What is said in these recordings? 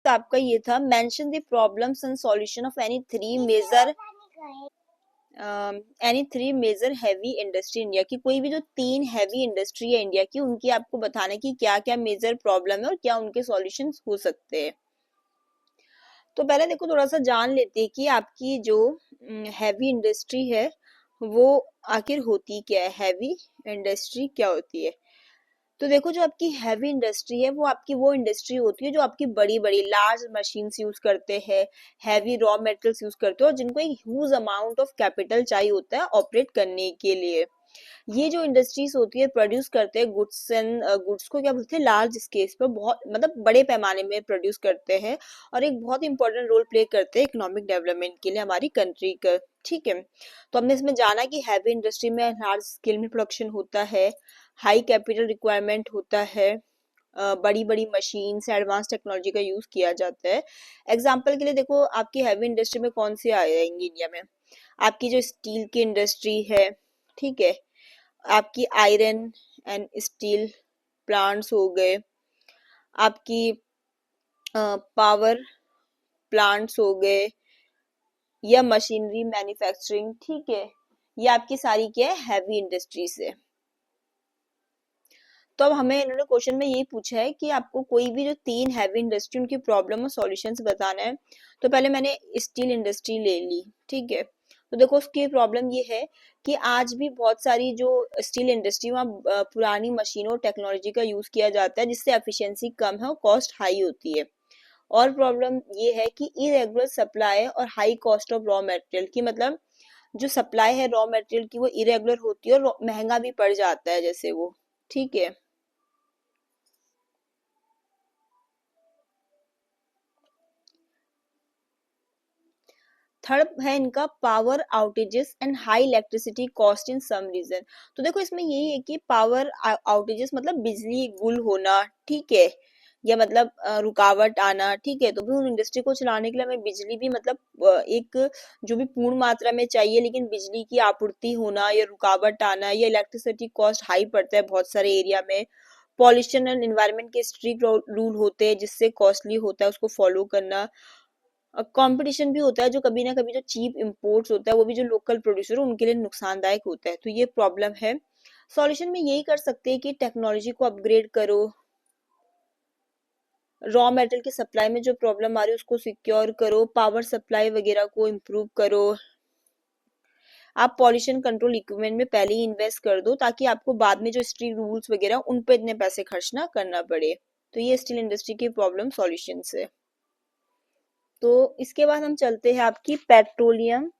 तो आपका ये था, mention the problems and solution of any three major heavy industry India की। कोई भी जो तीन हैवी इंडस्ट्री है इंडिया की, उनकी आपको बताना कि क्या क्या मेजर प्रॉब्लम है और क्या उनके सॉल्यूशंस हो सकते हैं। तो पहले देखो थोड़ा सा जान लेते हैं कि आपकी जो हैवी इंडस्ट्री है वो आखिर होती क्या है, हैवी इंडस्ट्री क्या होती है। तो देखो जो आपकी हैवी इंडस्ट्री है वो आपकी वो इंडस्ट्री होती है जो आपकी बड़ी बड़ी लार्ज मशीन्स यूज करते हैं, हैवी रॉ मेटेरियल्स यूज करते हो और जिनको एक ह्यूज अमाउंट ऑफ कैपिटल चाहिए होता है ऑपरेट करने के लिए। ये जो इंडस्ट्रीज होती है प्रोड्यूस करते हैं गुड्स एंड गुड्स को क्या बोलते हैं, लार्ज स्केल पर, बहुत मतलब बड़े पैमाने में प्रोड्यूस करते हैं और एक बहुत इंपॉर्टेंट रोल प्ले करते हैं इकोनॉमिक डेवलपमेंट के लिए हमारी कंट्री का। ठीक है, तो हमने इसमें जाना कि हैवी इंडस्ट्री में लार्ज स्केल में प्रोडक्शन होता है, हाई कैपिटल रिक्वायरमेंट होता है, बड़ी बड़ी मशीन्स एडवांस टेक्नोलॉजी का यूज किया जाता है। एग्जाम्पल के लिए देखो आपकी हैवी इंडस्ट्री में कौन सी आ जाएंगी इंडिया में, आपकी जो स्टील की इंडस्ट्री है, ठीक है, आपकी आयरन एंड स्टील प्लांट्स हो गए, आपकी पावर प्लांट्स हो गए या मशीनरी मैन्युफैक्चरिंग। ठीक है, ये आपकी सारी क्या है, हैवी इंडस्ट्रीज है। तो अब हमें इन्होंने क्वेश्चन में यही पूछा है कि आपको कोई भी जो तीन हैवी इंडस्ट्री उनकी प्रॉब्लम और सॉल्यूशंस बताना है। तो पहले मैंने स्टील इंडस्ट्री ले ली, ठीक है। तो देखो उसकी प्रॉब्लम ये है कि आज भी बहुत सारी जो स्टील इंडस्ट्री वहाँ पुरानी मशीनों टेक्नोलॉजी का यूज किया जाता है जिससे एफिशिएंसी कम है और कॉस्ट हाई होती है। और प्रॉब्लम ये है कि इरेगुलर सप्लाई और high cost of raw material की, मतलब जो सप्लाई है रॉ मटेरियल की वो इरेगुलर होती है और महंगा भी पड़ जाता है जैसे वो। ठीक है, थर्ड है इनका power outages and high electricity cost in some region. तो देखो इसमें यही है कि पावर आउटेजेस मतलब बिजली गुल होना, ठीक है, या मतलब रुकावट आना, ठीक है। तो भी उन इंडस्ट्री को चलाने के लिए हमें बिजली भी मतलब एक जो भी पूर्ण मात्रा में चाहिए, लेकिन बिजली की आपूर्ति होना या रुकावट आना या इलेक्ट्रिसिटी कॉस्ट हाई पड़ता है बहुत सारे एरिया में। पॉल्यूशन एंड एनवायरनमेंट के स्ट्रिक्ट रूल होते हैं जिससे कॉस्टली होता है उसको फॉलो करना। कंपटीशन भी होता है जो कभी ना कभी जो चीप इंपोर्ट्स होता है वो भी जो लोकल प्रोड्यूसर है उनके लिए नुकसानदायक होता है। तो ये प्रॉब्लम है। सॉल्यूशन में यही कर सकते हैं कि टेक्नोलॉजी को अपग्रेड करो, रॉ मेटेरियल की सप्लाई में जो प्रॉब्लम आ रही है उसको सिक्योर करो, पावर सप्लाई वगैरह को इम्प्रूव करो। आप पॉल्यूशन कंट्रोल इक्विपमेंट में पहले ही इन्वेस्ट कर दो ताकि आपको बाद में जो स्ट्रिक्ट रूल्स वगैरह उन पे इतने पैसे खर्च ना करना पड़े। तो ये स्टील इंडस्ट्री की प्रॉब्लम सॉल्यूशन है। तो इसके बाद हम चलते हैं आपकी petroleum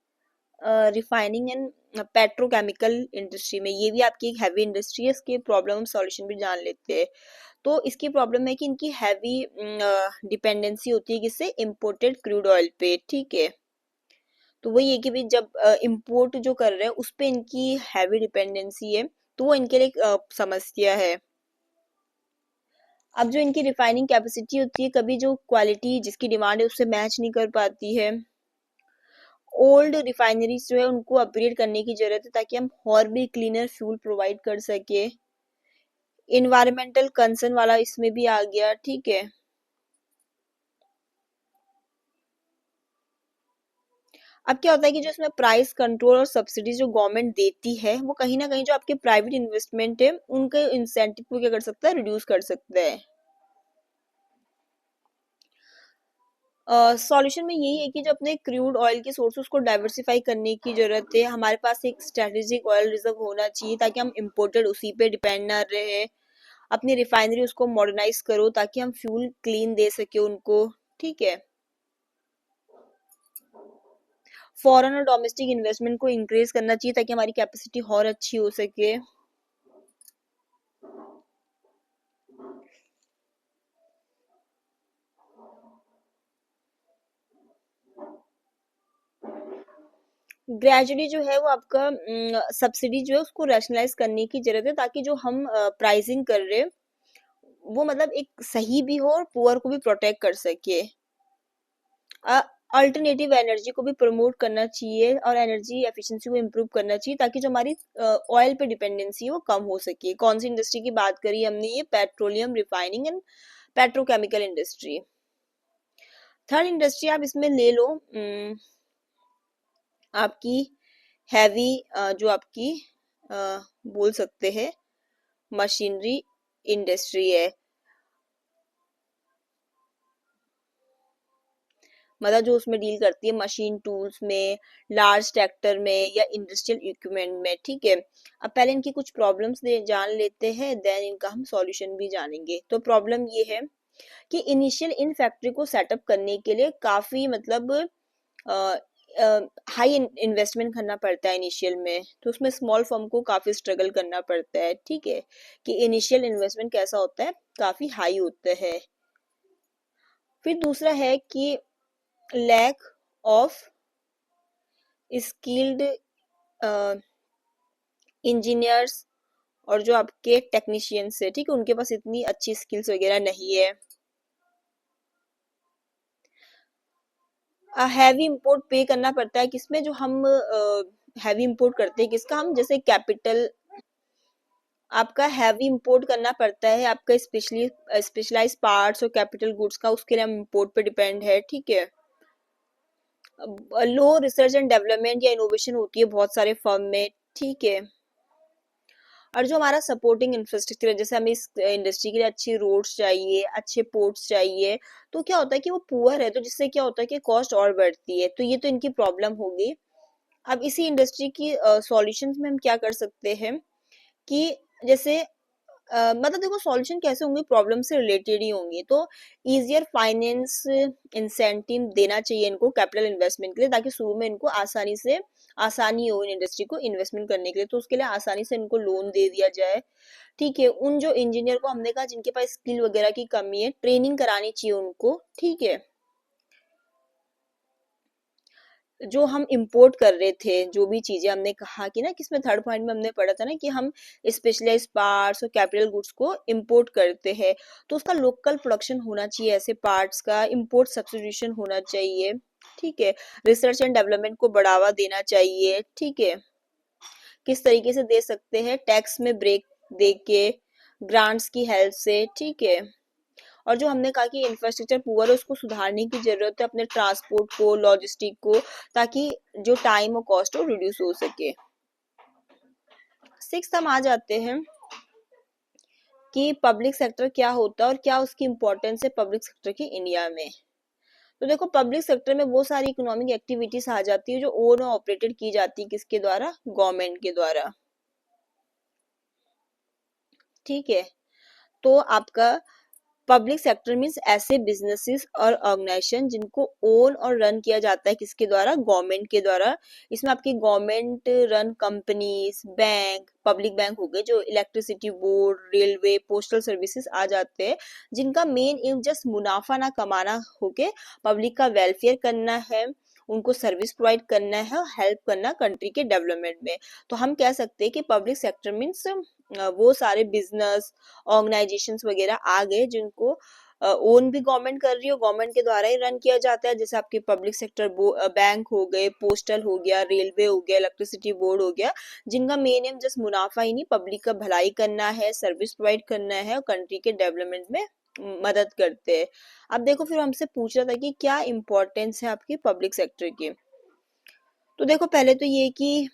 refining and petrochemical industry में। ये भी आपकी एक हैवी इंडस्ट्री है, इसके प्रॉब्लम सॉल्यूशन भी जान लेते हैं। तो इसकी प्रॉब्लम है कि इनकी हैवी डिपेंडेंसी होती है किससे, इम्पोर्टेड क्रूड ऑयल पे, ठीक है। तो वही है कि भी जब इम्पोर्ट जो कर रहे हैं उस पे इनकी हैवी डिपेंडेंसी है, तो वो इनके लिए समस्या है। अब जो इनकी रिफाइनिंग कैपेसिटी होती है कभी जो क्वालिटी जिसकी डिमांड है उससे मैच नहीं कर पाती है। ओल्ड रिफाइनरीज जो है उनको अपग्रेड करने की जरूरत है ताकि हम और भी क्लीनर फ्यूल प्रोवाइड कर सके। इन्वायरमेंटल कंसर्न वाला इसमें भी आ गया, ठीक है। अब क्या होता है कि जो इसमें प्राइस कंट्रोल और सब्सिडीज जो गवर्नमेंट देती है वो कहीं ना कहीं जो आपके प्राइवेट इन्वेस्टमेंट है उनके इंसेंटिव को क्या कर सकता है, रिड्यूस कर सकता है। सॉल्यूशन में यही है कि जो अपने क्रूड ऑयल के सोर्सेज को डाइवर्सिफाई करने की जरूरत है। हमारे पास एक स्ट्रेटेजिक ऑयल रिजर्व होना चाहिए ताकि हम इम्पोर्टेड उसी पे डिपेंड ना रहे। अपनी रिफाइनरी उसको मॉडर्नाइज करो ताकि हम फ्यूल क्लीन दे सके उनको, ठीक है। फॉरेन और डोमेस्टिक इन्वेस्टमेंट को इंक्रीज करना चाहिए ताकि हमारी कैपेसिटी और अच्छी हो सके। ग्रेजुअली जो है वो आपका सब्सिडी जो है उसको रैशनलाइज करने की जरूरत है ताकि जो हम प्राइसिंग कर रहे हैं वो मतलब एक सही भी हो और पुअर को भी प्रोटेक्ट कर सके। अल्टरनेटिव एनर्जी को भी प्रमोट करना चाहिए और एनर्जी एफिशिएंसी को इम्प्रूव करना चाहिए ताकि जो हमारी ऑयल पे डिपेंडेंसी है वो कम हो सके। कौन सी इंडस्ट्री की बात करी हमने, ये petroleum refining and petrochemical industry. Third industry आप इसमें ले लो आपकी हैवी, जो आपकी बोल सकते हैं मशीनरी इंडस्ट्री है, मतलब जो उसमें डील करती है मशीन टूल्स में, लार्ज ट्रैक्टर में या इंडस्ट्रियल इक्विपमेंट में, ठीक है। अब पहले इनकी कुछ प्रॉब्लम्स जान लेते हैं, देन इनका हम सॉल्यूशन भी जानेंगे। तो प्रॉब्लम ये है कि इनिशियल इन फैक्ट्री को सेटअप करने के लिए काफी मतलब हाई इन्वेस्टमेंट करना पड़ता है इनिशियल में, तो उसमें स्मॉल फर्म को काफी स्ट्रगल करना पड़ता है, ठीक है। कि इनिशियल इन्वेस्टमेंट कैसा होता है, काफी हाई होता है। फिर दूसरा है कि लैक ऑफ स्किल्ड इंजीनियर्स और जो आपके टेक्नीशियंस है, ठीक है, उनके पास इतनी अच्छी स्किल्स वगैरह नहीं है। हैवी इंपोर्ट पे करना पड़ता है, किसमें जो हम हैवी इंपोर्ट करते हैं, किसका, हम जैसे कैपिटल, आपका हैवी इंपोर्ट करना पड़ता है आपका स्पेशली स्पेशलाइज पार्ट्स और कैपिटल गुड्स का, उसके लिए हम इंपोर्ट पे डिपेंड है, ठीक है। लो रिसर्च एंड डेवलपमेंट या इनोवेशन होती है बहुत सारे फर्म में, ठीक है। और जो हमारा सपोर्टिंग इंफ्रास्ट्रक्चर है, जैसे हमें इस इंडस्ट्री के लिए अच्छी रोड्स चाहिए, अच्छे पोर्ट्स चाहिए, तो क्या होता है कि वो पुअर है, तो जिससे क्या होता है कि कॉस्ट और बढ़ती है, तो ये तो इनकी प्रॉब्लम होगी। अब इसी इंडस्ट्री की सॉल्यूशंस में हम क्या कर सकते हैं कि जैसे मतलब देखो सॉल्यूशन कैसे होंगे, प्रॉब्लम से रिलेटेड ही होंगे। तो इजियर फाइनेंस इंसेंटिव देना चाहिए इनको कैपिटल इन्वेस्टमेंट के लिए, ताकि शुरू में इनको आसानी हो इन इंडस्ट्री को इन्वेस्टमेंट करने के लिए, तो उसके लिए आसानी से इनको लोन दे दिया जाए, ठीक है। उन जो इंजीनियर को हमने कहा जिनके पास स्किल वगैरह की कमी है, ट्रेनिंग करानी चाहिए उनको, ठीक है। जो हम इंपोर्ट कर रहे थे, जो भी चीजें हमने कहा कि ना, किसमें थर्ड पॉइंट में हमने पढ़ा था ना कि हम स्पेशलाइज्ड पार्ट्स और कैपिटल गुड्स को इंपोर्ट करते हैं, तो उसका लोकल प्रोडक्शन होना चाहिए, ऐसे पार्ट्स का इंपोर्ट सब्स्टिट्यूशन होना चाहिए, ठीक है। रिसर्च एंड डेवलपमेंट को बढ़ावा देना चाहिए, ठीक है। किस तरीके से दे सकते हैं, टैक्स में ब्रेक दे के, ग्रांट्स की हेल्प से, ठीक है। और जो हमने कहा कि इंफ्रास्ट्रक्चर पुअर है, उसको सुधारने की जरूरत है, अपने ट्रांसपोर्ट को, लॉजिस्टिक को, ताकि जो टाइम और कॉस्ट हो रिड्यूस हो सके। सिक्स हम आ जाते हैं कि पब्लिक सेक्टर क्या होता है और क्या उसकी इंपॉर्टेंस है पब्लिक सेक्टर की इंडिया में। तो देखो पब्लिक सेक्टर में वो सारी इकोनॉमिक एक्टिविटीज आ जाती है जो ओन और ऑपरेटेड की जाती है, किसके द्वारा, गवर्नमेंट के द्वारा, ठीक है। तो आपका पब्लिक सेक्टर मीन्स ऐसे बिजनेसेस और ऑर्गेनाइजेशन जिनको ओन और रन किया जाता है, किसके द्वारा, गवर्नमेंट के द्वारा। इसमें आपकी government run companies, bank, public bank हो गए, जो electricity board, railway, postal services आ जाते हैं, जिनका मेन एम जस्ट मुनाफा ना कमाना होके पब्लिक का वेलफेयर करना है, उनको सर्विस प्रोवाइड करना है और हेल्प करना कंट्री के डेवलपमेंट में। तो हम कह सकते हैं कि पब्लिक सेक्टर मीन्स वो सारे बिजनेस ऑर्गेनाइजेशंस वगैरह आ गए जिनको ओन भी गवर्नमेंट कर रही हो, गवर्नमेंट के द्वारा ही रन किया जाता है, जैसे आपके पब्लिक सेक्टर बैंक हो गए, पोस्टल हो गया, रेलवे हो गया, इलेक्ट्रिसिटी बोर्ड हो गया, जिनका मेन एम जस्ट मुनाफा ही नहीं, पब्लिक का भलाई करना है, सर्विस प्रोवाइड करना है और कंट्री के डेवलपमेंट में मदद करते हैं। अब देखो फिर हमसे पूछ रहा था कि क्या इंपॉर्टेंस है आपकी पब्लिक सेक्टर की। तो देखो पहले तो ये कि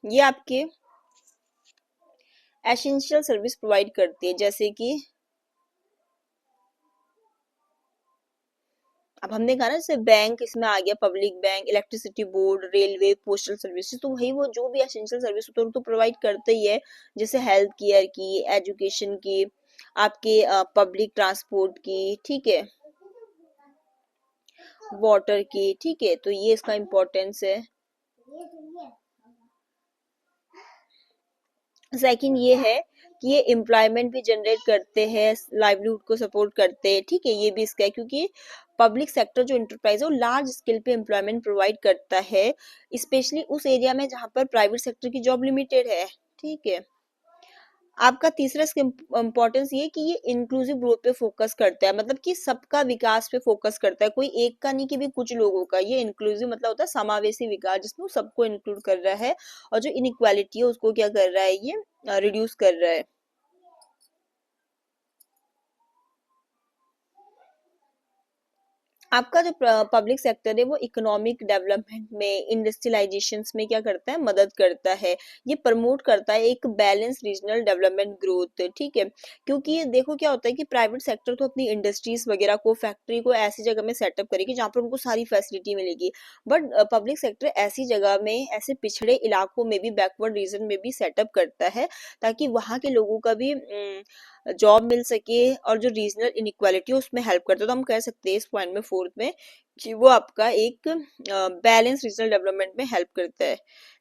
ये आपके एसेंशियल सर्विस प्रोवाइड करती है, जैसे कि अब हमने कहा ना जैसे बैंक इसमें आ गया, public bank, electricity board, railway, postal services, तो वही वो जो भी एसेंशियल सर्विस तो प्रोवाइड करते ही है, जैसे हेल्थ केयर की, एजुकेशन की, आपके पब्लिक ट्रांसपोर्ट की, ठीक है, वाटर की, ठीक है। तो ये इसका इम्पोर्टेंस है। सेकंड ये है कि ये एम्प्लॉयमेंट भी जनरेट करते हैं, लाइवलीहुड को सपोर्ट करते हैं, ठीक है, ये भी इसका है, क्योंकि पब्लिक सेक्टर जो इंटरप्राइज है वो लार्ज स्केल पे एम्प्लॉयमेंट प्रोवाइड करता है, स्पेशली उस एरिया में जहां पर प्राइवेट सेक्टर की जॉब लिमिटेड है, ठीक है। आपका तीसरा इसका इम्पोर्टेंस ये कि ये इंक्लूसिव ग्रोथ पे फोकस करता है, मतलब कि सबका विकास पे फोकस करता है, कोई एक का नहीं कि भी कुछ लोगों का। ये इंक्लूसिव मतलब होता है समावेशी विकास, जिसमें वो सबको इंक्लूड कर रहा है और जो इनइक्वालिटी है उसको क्या कर रहा है, ये रिड्यूस कर रहा है। आपका जो पब्लिक सेक्टर है वो इकोनॉमिक डेवलपमेंट में, इंडस्ट्रियलाइजेशंस में क्या करता है, मदद करता है। ये प्रमोट करता है एक बैलेंस रीजनल डेवलपमेंट ग्रोथ, ठीक है। क्योंकि ये देखो क्या होता है कि प्राइवेट सेक्टर तो अपनी इंडस्ट्रीज वगैरह को, फैक्ट्री को ऐसी जगह में सेटअप करेगी जहाँ पर उनको सारी फैसिलिटी मिलेगी, बट पब्लिक सेक्टर ऐसी जगह में, ऐसे पिछड़े इलाकों में भी, बैकवर्ड रीजन में भी सेटअप करता है, ताकि वहाँ के लोगों का भी जॉब मिल सके, और जो रीजनल इनइक्वालिटी है उसमें हेल्प करता है। तो हम कह सकते हैं इस पॉइंट में, फोर्थ में, कि वो आपका एक बैलेंस रीजनल डेवलपमेंट में हेल्प करता है।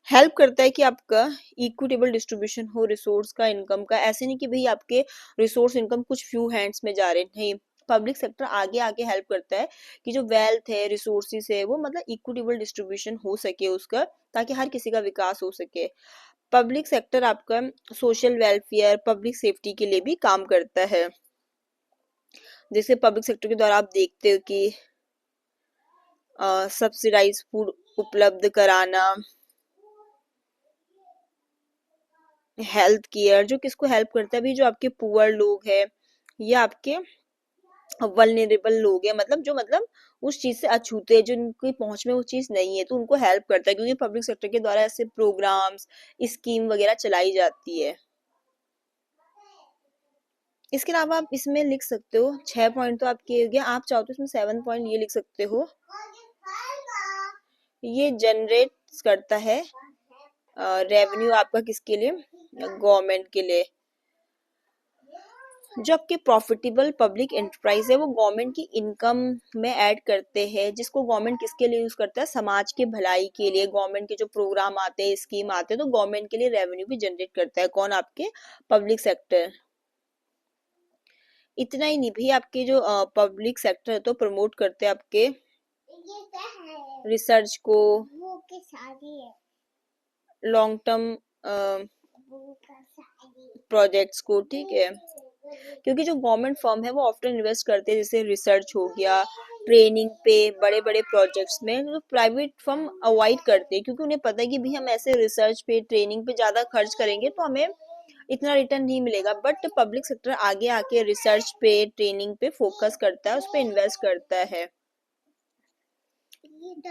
हेल्प करता है कि आपका इक्विटेबल डिस्ट्रीब्यूशन हो रिसोर्स का, इनकम का। ऐसे नहीं कि भाई आपके रिसोर्स इनकम कुछ फ्यू हैंड्स में जा रहे हैं, नहीं। पब्लिक सेक्टर आगे आगे हेल्प करता है कि जो वेल्थ है, रिसोर्सेज है, वो मतलब इक्विटेबल डिस्ट्रीब्यूशन हो सके उसका, ताकि हर किसी का विकास हो सके। पब्लिक सेक्टर आपका सोशल वेलफेयर, पब्लिक सेफ्टी के लिए भी काम करता है। जैसे पब्लिक सेक्टर के द्वारा आप देखते हो कि सब्सिडाइज फूड उपलब्ध कराना, हेल्थ केयर, जो किसको हेल्प करता है भी, जो आपके पुअर लोग हैं या आपके वल्नरेबल लोग हैं, मतलब जो मतलब उस चीज से अछूते हैं, जो उनकी पहुंच में वो चीज नहीं है, तो उनको हेल्प करता है, क्योंकि पब्लिक सेक्टर के द्वारा ऐसे प्रोग्राम्स, स्कीम वगैरह चलाई जाती है। इसके अलावा आप इसमें लिख सकते हो, 6 पॉइंट तो आपके हो गया, आप चाहो तो इसमें 7 पॉइंट ये लिख सकते हो। ये जनरेट करता है रेवेन्यू आपका, किसके लिए, गवर्नमेंट के लिए। जो आपके प्रॉफिटेबल पब्लिक एंटरप्राइज है वो गवर्नमेंट की इनकम में ऐड करते हैं, जिसको गवर्नमेंट किसके लिए यूज करता है, समाज के भलाई के लिए। गवर्नमेंट के जो प्रोग्राम आते हैं, स्कीम आते हैं, तो गवर्नमेंट के लिए रेवेन्यू भी जनरेट करता है कौन, आपके पब्लिक सेक्टर। इतना ही नहीं भाई, आपके जो पब्लिक सेक्टर है तो प्रमोट करते हैं आपके रिसर्च को, लॉन्ग टर्म प्रोजेक्ट्स को, ठीक है। क्योंकि जो गवर्नमेंट फर्म है वो ऑफ्टन इन्वेस्ट करते हैं, जैसे रिसर्च हो गया, ट्रेनिंग पे, बड़े बड़े प्रोजेक्ट्स में, तो प्राइवेट फर्म अवॉइड करते हैं, क्योंकि उन्हें पता है कि भी हम ऐसे रिसर्च पे, ट्रेनिंग पे ज्यादा खर्च करेंगे तो हमें इतना रिटर्न नहीं मिलेगा। बट पब्लिक सेक्टर आगे आके रिसर्च पे, ट्रेनिंग पे फोकस करता है, उस पर इन्वेस्ट करता है।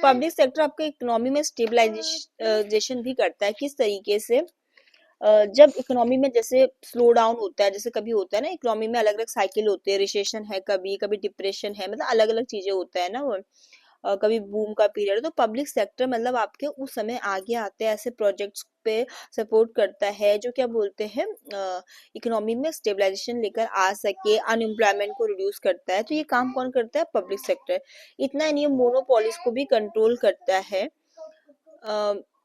पब्लिक सेक्टर आपके इकोनॉमी में स्टेबलाइजेशन भी करता है। किस तरीके से, जब इकोनॉमी में जैसे स्लो डाउन होता है, जैसे कभी होता है ना इकोनॉमी में, अलग अलग साइकिल होते हैं, रिसेशन है, कभी कभी डिप्रेशन है, मतलब अलग अलग चीजें होता है ना वो, कभी बूम का पीरियड, तो पब्लिक सेक्टर मतलब आपके उस समय आगे आते हैं, ऐसे प्रोजेक्ट्स पे सपोर्ट करता है, जो क्या बोलते हैं, इकोनॉमी में स्टेबलाइजेशन लेकर आ सके, अनएम्प्लॉयमेंट को रिड्यूस करता है। तो ये काम कौन करता है, पब्लिक सेक्टर। इतना नहीं, मोनोपोलिस को भी कंट्रोल करता है।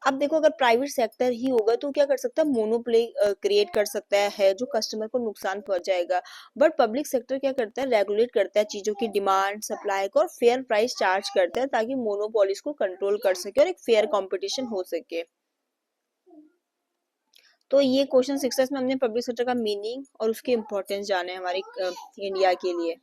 अब देखो, अगर प्राइवेट सेक्टर ही होगा तो क्या कर सकता है, मोनोपोली क्रिएट कर सकता है, जो कस्टमर को नुकसान पहुंचाएगा। बट पब्लिक सेक्टर क्या करता है, रेगुलेट करता है चीजों की डिमांड, सप्लाई को, और फेयर प्राइस चार्ज करता है, ताकि मोनोपोलिस को कंट्रोल कर सके और एक फेयर कंपटीशन हो सके। तो ये क्वेश्चन 6 में हमने पब्लिक सेक्टर का मीनिंग और उसकी इम्पोर्टेंस जाने हमारे इंडिया के लिए।